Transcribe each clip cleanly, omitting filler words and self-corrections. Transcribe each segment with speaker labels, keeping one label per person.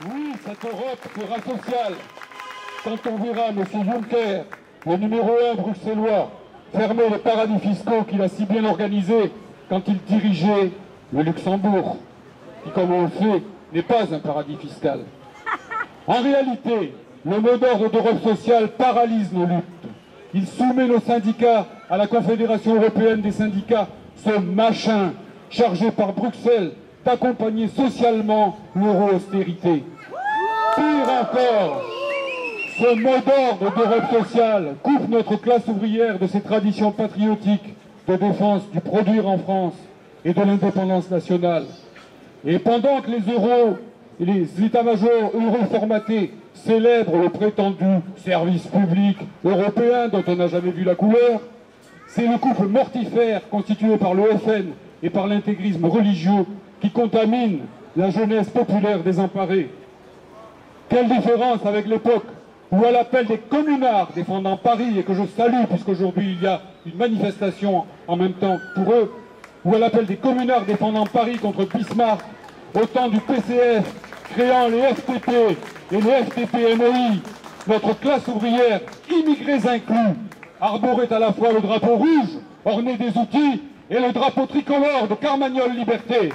Speaker 1: Oui, cette Europe sera sociale. Quand on verra M. Juncker, le numéro 1 bruxellois, fermer les paradis fiscaux qu'il a si bien organisés quand il dirigeait le Luxembourg, qui, comme on le sait, n'est pas un paradis fiscal. En réalité, le mot d'ordre d'Europe sociale paralyse nos luttes. Il soumet nos syndicats à la Confédération européenne des syndicats, ce machin chargé par Bruxelles d'accompagner socialement l'euro-austérité. Pire encore, ce mot d'ordre d'Europe sociale coupe notre classe ouvrière de ses traditions patriotiques de défense du produire en France et de l'indépendance nationale. Et pendant que les euros et les états-majors euro-formatés célèbrent le prétendu service public européen dont on n'a jamais vu la couleur, c'est le couple mortifère constitué par le FN et par l'intégrisme religieux qui contamine la jeunesse populaire désemparée. Quelle différence avec l'époque où, à l'appel des communards défendant Paris, et que je salue puisqu'aujourd'hui il y a une manifestation en même temps pour eux, ou à l'appel des communards défendant Paris contre Bismarck, au temps du PCF, créant les FTP et les FTP-MOI, notre classe ouvrière, immigrés inclus, arborait à la fois le drapeau rouge, orné des outils, et le drapeau tricolore de Carmagnole Liberté.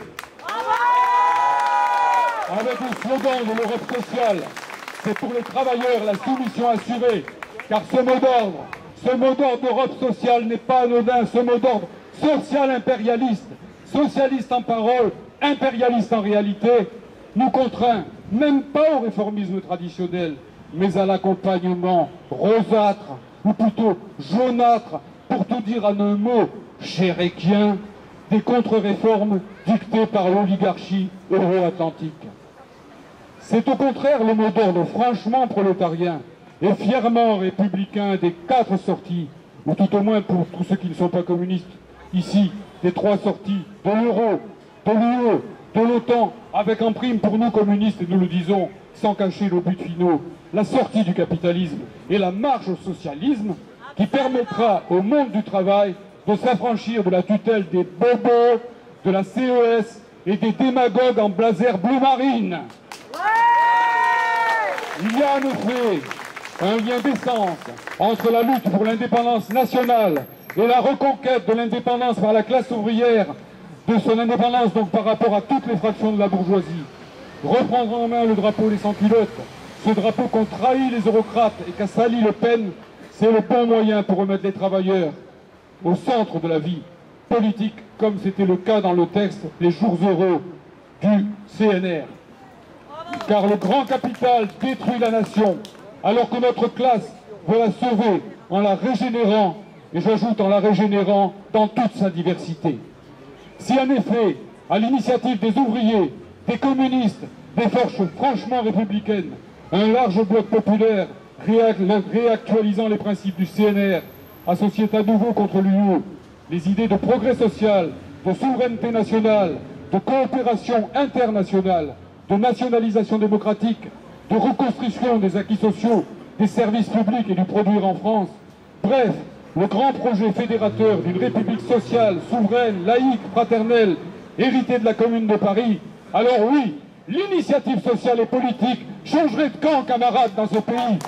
Speaker 1: Avec le slogan de l'Europe sociale, c'est pour les travailleurs la soumission assurée, car ce mot d'ordre d'Europe sociale n'est pas anodin, ce mot d'ordre social impérialiste, socialiste en parole, impérialiste en réalité, nous contraint, même pas au réformisme traditionnel, mais à l'accompagnement rosâtre, ou plutôt jaunâtre, pour tout dire en un mot, chéréquien, des contre-réformes dictées par l'oligarchie euro-atlantique. C'est au contraire le mot d'ordre franchement prolétarien et fièrement républicain des 4 sorties, ou tout au moins pour tous ceux qui ne sont pas communistes, ici, des 3 sorties de l'euro, de l'UE, de l'OTAN, avec en prime pour nous communistes, et nous le disons sans cacher nos buts finaux, la sortie du capitalisme et la marche au socialisme qui permettra au monde du travail de s'affranchir de la tutelle des bobos, de la CES et des démagogues en blazer bleu marine. Il y a en effet un lien d'essence entre la lutte pour l'indépendance nationale et la reconquête de l'indépendance par la classe ouvrière, de son indépendance donc par rapport à toutes les fractions de la bourgeoisie. Reprendre en main le drapeau des sans-culottes, ce drapeau qu'ont trahi les eurocrates et qu'a sali Le Pen, c'est le bon moyen pour remettre les travailleurs au centre de la vie politique, comme c'était le cas dans le texte Les jours heureux du CNR. Car le grand capital détruit la nation, alors que notre classe veut la sauver en la régénérant, et j'ajoute en la régénérant dans toute sa diversité. Si en effet, à l'initiative des ouvriers, des communistes, des forces franchement républicaines, un large bloc populaire réactualisant les principes du CNR, associé à nouveau contre l'UE, les idées de progrès social, de souveraineté nationale, de coopération internationale, de nationalisation démocratique, de reconstruction des acquis sociaux, des services publics et du produire en France. Bref, le grand projet fédérateur d'une république sociale, souveraine, laïque, fraternelle, héritée de la Commune de Paris. Alors oui, l'initiative sociale et politique changerait de camp, camarades, dans ce pays.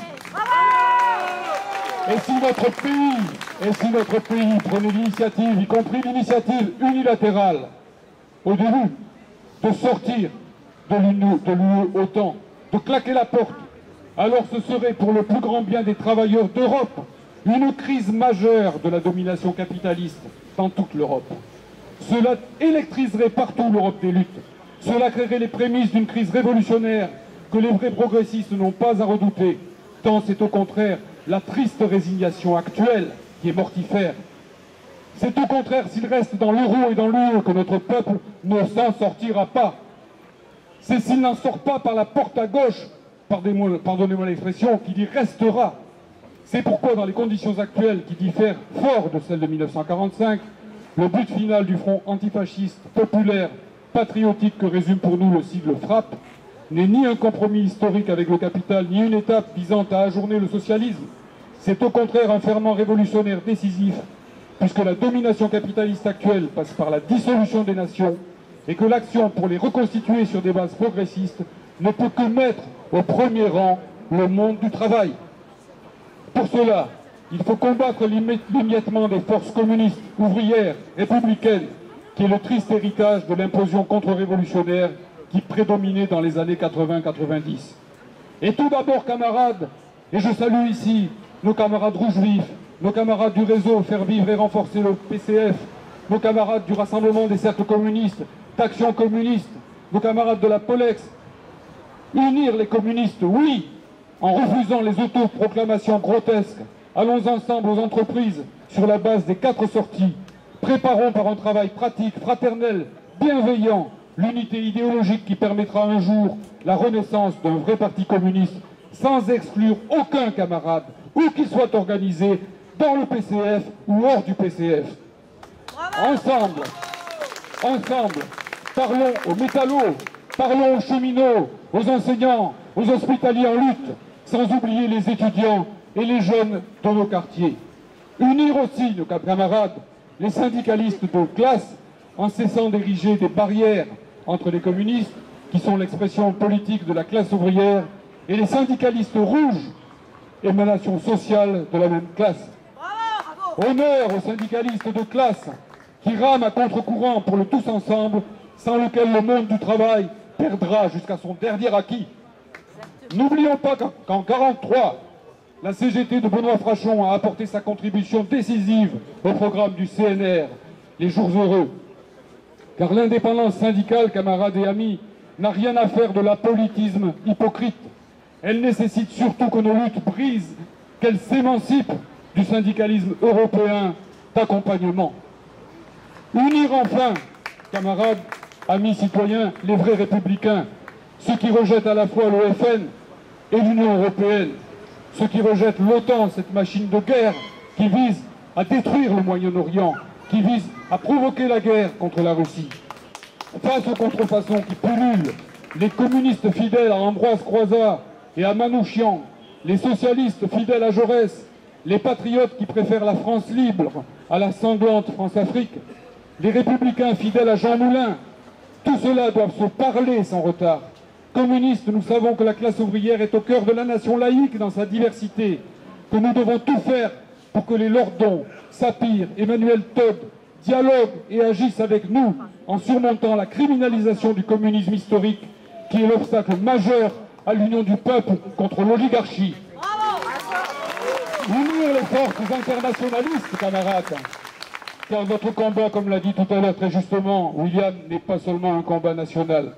Speaker 1: Et si notre pays prenait l'initiative, y compris l'initiative unilatérale, au début, de sortir de l'UE OTAN, de claquer la porte, alors ce serait pour le plus grand bien des travailleurs d'Europe une crise majeure de la domination capitaliste dans toute l'Europe. Cela électriserait partout l'Europe des luttes. Cela créerait les prémices d'une crise révolutionnaire que les vrais progressistes n'ont pas à redouter, tant c'est au contraire la triste résignation actuelle qui est mortifère. C'est au contraire s'il reste dans l'euro et dans l'UE que notre peuple ne s'en sortira pas. C'est s'il n'en sort pas par la porte à gauche, pardonnez-moi l'expression, qu'il y restera. C'est pourquoi, dans les conditions actuelles qui diffèrent fort de celles de 1945, le but final du front antifasciste, populaire, patriotique que résume pour nous le sigle FRAPP, n'est ni un compromis historique avec le capital, ni une étape visant à ajourner le socialisme. C'est au contraire un ferment révolutionnaire décisif, puisque la domination capitaliste actuelle passe par la dissolution des nations, et que l'action pour les reconstituer sur des bases progressistes ne peut que mettre au premier rang le monde du travail. Pour cela, il faut combattre l'émiettement des forces communistes, ouvrières, républicaines, qui est le triste héritage de l'implosion contre-révolutionnaire qui prédominait dans les années 80-90. Et tout d'abord, camarades, et je salue ici nos camarades rouges vifs, nos camarades du réseau Faire Vivre et Renforcer le PCF, nos camarades du Rassemblement des Cercles Communistes, d'Action Communiste, nos camarades de la Polex. Unir les communistes, oui, en refusant les autoproclamations grotesques. Allons ensemble aux entreprises sur la base des 4 sorties. Préparons par un travail pratique, fraternel, bienveillant, l'unité idéologique qui permettra un jour la renaissance d'un vrai parti communiste, sans exclure aucun camarade, où qu'il soit organisé, dans le PCF ou hors du PCF. Ensemble, parlons aux métallos, parlons aux cheminots, aux enseignants, aux hospitaliers en lutte, sans oublier les étudiants et les jeunes dans nos quartiers. Unir aussi, nos camarades, les syndicalistes de classe, en cessant d'ériger des barrières entre les communistes, qui sont l'expression politique de la classe ouvrière, et les syndicalistes rouges, émanation sociale de la même classe. Honneur aux syndicalistes de classe, qui rament à contre-courant pour le tous ensemble, sans lequel le monde du travail perdra jusqu'à son dernier acquis. N'oublions pas qu'en 1943, la CGT de Benoît Frachon a apporté sa contribution décisive au programme du CNR, les jours heureux. Car l'indépendance syndicale, camarades et amis, n'a rien à faire de l'apolitisme hypocrite. Elle nécessite surtout que nos luttes brisent, qu'elles s'émancipent du syndicalisme européen d'accompagnement. Unir enfin, camarades, amis citoyens, les vrais républicains, ceux qui rejettent à la fois le FN et l'Union européenne, ceux qui rejettent l'OTAN, cette machine de guerre qui vise à détruire le Moyen-Orient, qui vise à provoquer la guerre contre la Russie. Face aux contrefaçons qui pullulent, les communistes fidèles à Ambroise Croizat et à Manouchian, les socialistes fidèles à Jaurès, les patriotes qui préfèrent la France libre à la sanglante France-Afrique, les républicains fidèles à Jean Moulin, tout cela doivent se parler sans retard. Communistes, nous savons que la classe ouvrière est au cœur de la nation laïque dans sa diversité, que nous devons tout faire pour que les Lordons, Sapir, Emmanuel Todd dialoguent et agissent avec nous en surmontant la criminalisation du communisme historique qui est l'obstacle majeur à l'union du peuple contre l'oligarchie. Unir les forces internationalistes, camarades, car notre combat, comme l'a dit tout à l'heure très justement William, n'est pas seulement un combat national.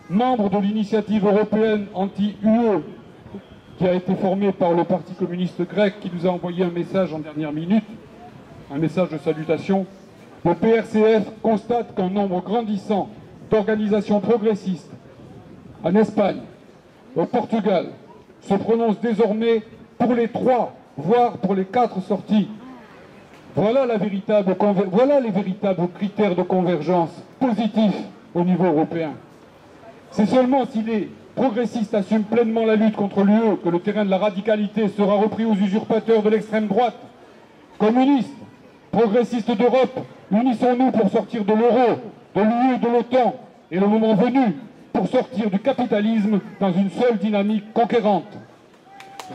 Speaker 1: Membre de l'initiative européenne anti-UE, qui a été formée par le Parti communiste grec, qui nous a envoyé un message en dernière minute, un message de salutation, le PRCF constate qu'un nombre grandissant d'organisations progressistes en Espagne, au Portugal, se prononcent désormais pour les 3, voire pour les 4 sorties. Voilà les véritables critères de convergence positifs au niveau européen. C'est seulement si les progressistes assument pleinement la lutte contre l'UE que le terrain de la radicalité sera repris aux usurpateurs de l'extrême droite. Communistes, progressistes d'Europe, unissons-nous pour sortir de l'euro, de l'UE, de l'OTAN, et le moment venu, pour sortir du capitalisme dans une seule dynamique conquérante.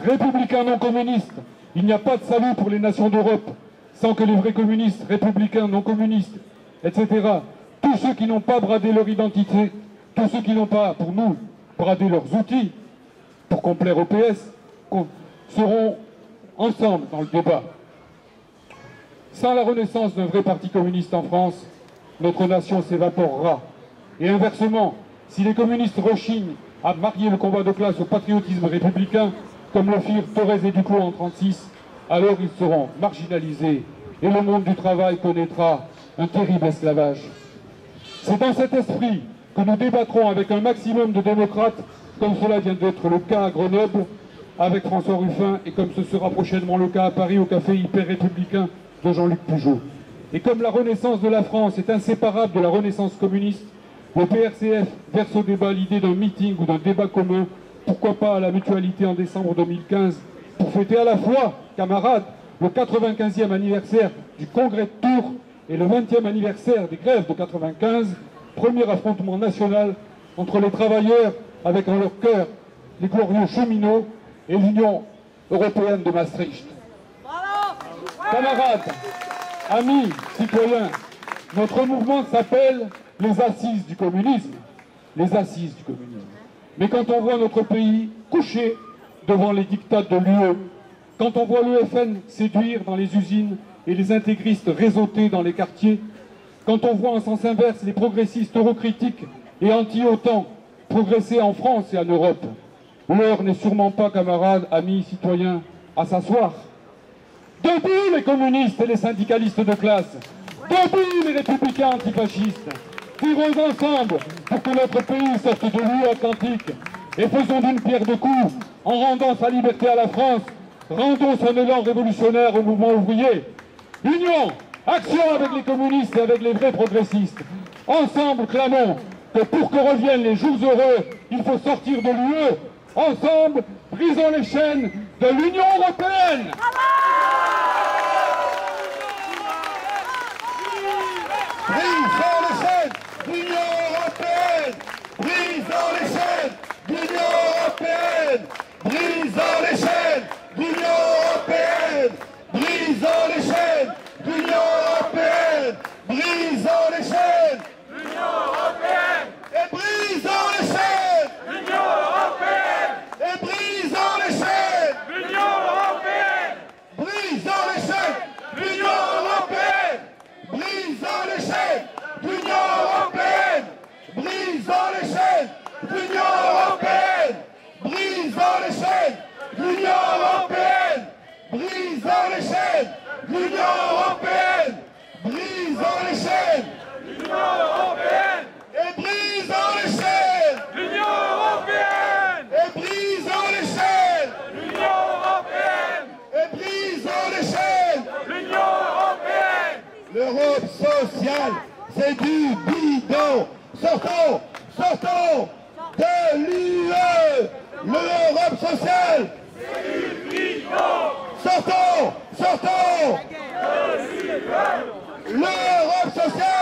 Speaker 1: Républicains non communistes, il n'y a pas de salut pour les nations d'Europe, sans que les vrais communistes, républicains non communistes, etc., tous ceux qui n'ont pas bradé leur identité, tous ceux qui n'ont pas, pour nous, bradé leurs outils pour complaire au PS, seront ensemble dans le débat. Sans la renaissance d'un vrai parti communiste en France, notre nation s'évaporera. Et inversement, si les communistes rechignent à marier le combat de classe au patriotisme républicain, comme le firent Thorez et Duclos en 1936, alors ils seront marginalisés et le monde du travail connaîtra un terrible esclavage. C'est dans cet esprit que nous débattrons avec un maximum de démocrates, comme cela vient d'être le cas à Grenoble, avec François Ruffin, et comme ce sera prochainement le cas à Paris au café hyper républicain de Jean-Luc Pujol. Et comme la renaissance de la France est inséparable de la renaissance communiste, le PRCF verse au débat l'idée d'un meeting ou d'un débat commun, pourquoi pas à la Mutualité en décembre 2015, pour fêter à la fois, camarades, le 95e anniversaire du Congrès de Tours et le 20e anniversaire des grèves de 95, premier affrontement national entre les travailleurs avec en leur cœur les glorieux cheminots et l'Union européenne de Maastricht. Camarades, amis, citoyens, notre mouvement s'appelle les Assises du communisme. Les Assises du communisme. Mais quand on voit notre pays couché devant les dictats de l'UE, quand on voit l'UFN séduire dans les usines et les intégristes réseauter dans les quartiers, quand on voit en sens inverse les progressistes eurocritiques et anti-OTAN progresser en France et en Europe, l'heure n'est sûrement pas, camarades, amis, citoyens, à s'asseoir. Debout les communistes et les syndicalistes de classe, debout les républicains antifascistes, tirons ensemble pour que notre pays sorte de l'UE atlantique et faisons d'une pierre deux coups en rendant sa liberté à la France, rendons son élan révolutionnaire au mouvement ouvrier. Union, action avec les communistes et avec les vrais progressistes. Ensemble, clamons que pour que reviennent les jours heureux, il faut sortir de l'UE. Ensemble, brisons les chaînes de l'Union européenne.
Speaker 2: Brisons les chaînes de l'Union européenne. Brisons les chaînes de l'Union européenne. Brisons les chaînes de l'Union européenne. Brisons les chaînes de l'Union européenne. Brisons les chaînes de l'Union européenne. Et brisons les chaînes de l'Union européenne. Et brisons les chaînes de l'Union européenne. Brisons les chaînes de l'Union européenne. Brisons les chaînes de l'Union européenne. Brisons les chaînes de l'Union européenne. Brisons les chaînes de l'Union européenne. Brisons les chaînes de l'Union européenne. Brisons les chaînes de l'Union européenne. Et brisons les chaînes de l'Union européenne. Et brisons les chaînes de l'Union européenne. Et brisons les chaînes de l'Union européenne. L'Europe sociale, c'est du bidon. Sortons, sortons de l'UE. L'Europe sociale, c'est du bidon. Sortons, sortons de l'UE. L'Europe sociale.